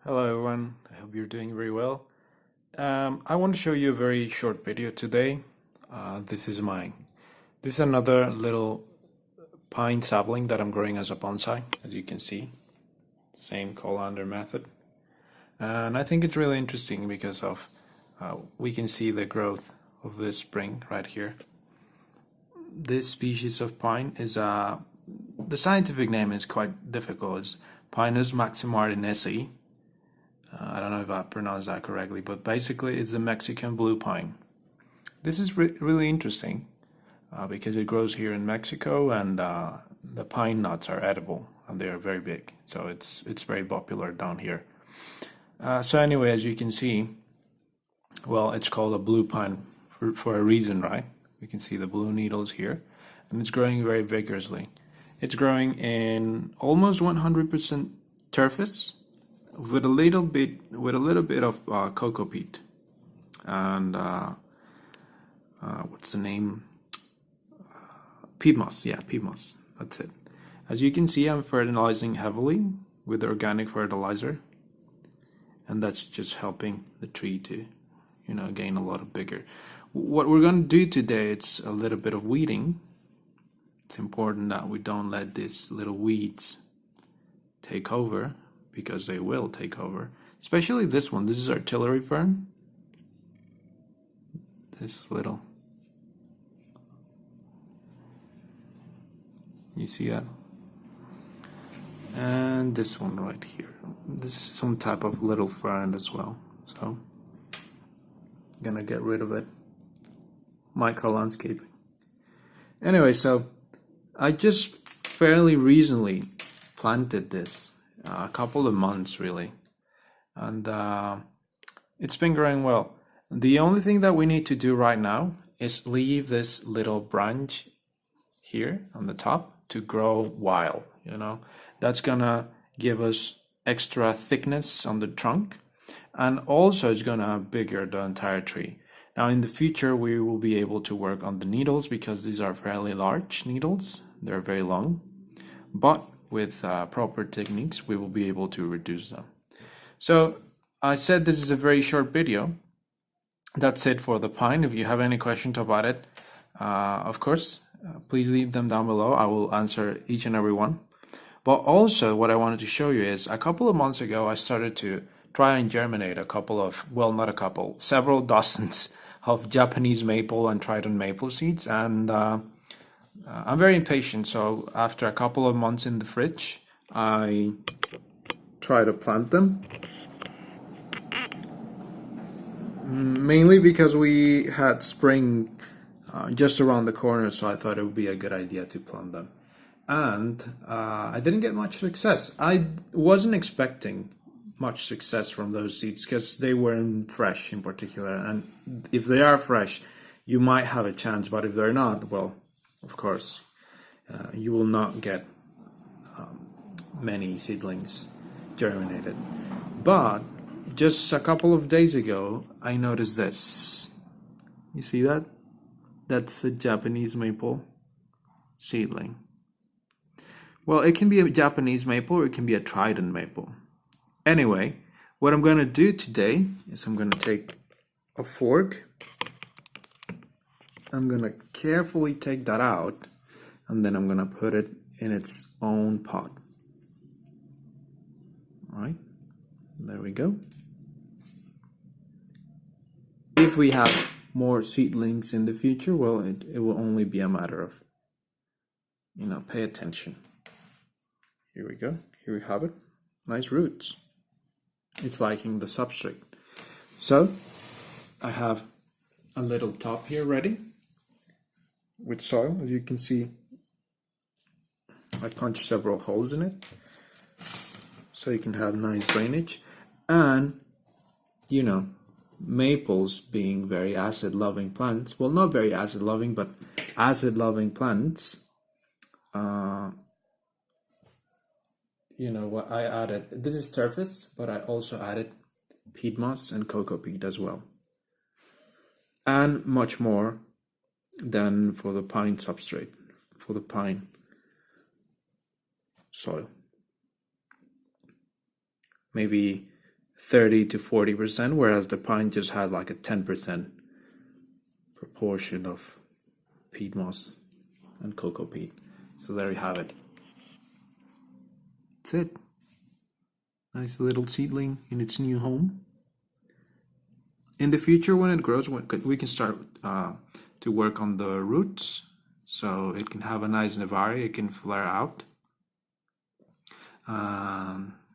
Hello everyone, I hope you're doing very well. I want to show you a very short video today. This is mine. This is another little pine sapling that I'm growing as a bonsai, as you can see. Same colander method. And I think it's really interesting because of we can see the growth of this spring right here. This species of pine is the scientific name is quite difficult. It's Pinus Maximartinezii. I don't know if I pronounced that correctly, but basically it's a Mexican blue pine. This is really interesting because it grows here in Mexico, and the pine nuts are edible and they are very big, so it's very popular down here. So anyway, as you can see, well, it's called a blue pine for a reason, right? You can see the blue needles here, and it's growing very vigorously. It's growing in almost 100% turfus, with a little bit of cocoa peat and what's the name? Peat moss. Yeah, peat moss. That's it. As you can see, I'm fertilizing heavily with organic fertilizer, and that's just helping the tree to, gain a lot of bigger. What we're going to do today, it's a little bit of weeding. It's important that we don't let these little weeds take over, because they will take over. Especially this one. This is artillery fern. This little. You see that? And this one right here. This is some type of little fern as well. So, I'm gonna get rid of it. Micro landscaping. Anyway, so I just fairly recently planted this. A couple of months really, and it's been growing well. The only thing that we need to do right now is leave this little branch here on the top to grow wild. That's gonna give us extra thickness on the trunk, and also it's gonna bigger the entire tree. Now in the future we will be able to work on the needles, because these are fairly large needles. They're very long, but with proper techniques, we will be able to reduce them. So I said this is a very short video. That's it for the pine. If you have any questions about it, of course, please leave them down below. I will answer each and every one. But also what I wanted to show you is a couple of months ago, I started to try and germinate several dozens of Japanese maple and trident maple seeds. And I'm very impatient, so after a couple of months in the fridge, I try to plant them. Mainly because we had spring just around the corner, so I thought it would be a good idea to plant them. And I didn't get much success. I wasn't expecting much success from those seeds because they weren't fresh in particular. And if they are fresh, you might have a chance, but if they're not, well, of course, you will not get many seedlings germinated. But just a couple of days ago, I noticed this. You see that? That's a Japanese maple seedling. Well, it can be a Japanese maple or it can be a trident maple. Anyway, what I'm going to do today is I'm going to take a fork. I'm going to carefully take that out, and then I'm going to put it in its own pot. All right, there we go. If we have more seedlings in the future, well, it will only be a matter of, pay attention. Here we go. Here we have it. Nice roots. It's liking the substrate. So, I have a little top here ready with soil. As you can see, I punched several holes in it so you can have nice drainage. And maples being very acid loving plants, well, not very acid loving, but acid loving plants, what I added, this is turfus, but I also added peat moss and cocoa peat as well, and much more than for the pine substrate, for the pine soil. Maybe 30 to 40%, whereas the pine just has like a 10% proportion of peat moss and cocoa peat. So there you have it. That's it. Nice little seedling in its new home. In the future, when it grows, we can start to work on the roots, so it can have a nice nevari. It can flare out.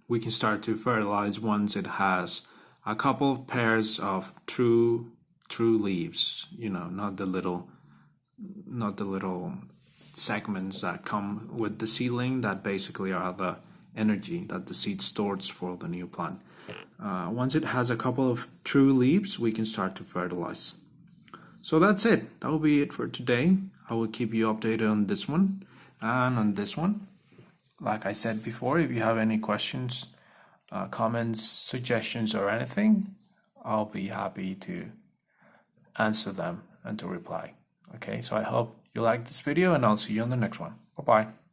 We can start to fertilize once it has a couple of pairs of true leaves. You know, not the little segments that come with the seedling that basically are the energy that the seed stores for the new plant. Once it has a couple of true leaves, we can start to fertilize. So that's it. That will be it for today. I will keep you updated on this one and on this one. Like I said before, if you have any questions, comments, suggestions, or anything, I'll be happy to answer them and to reply. Okay, so I hope you like this video, and I'll see you on the next one. Bye-bye.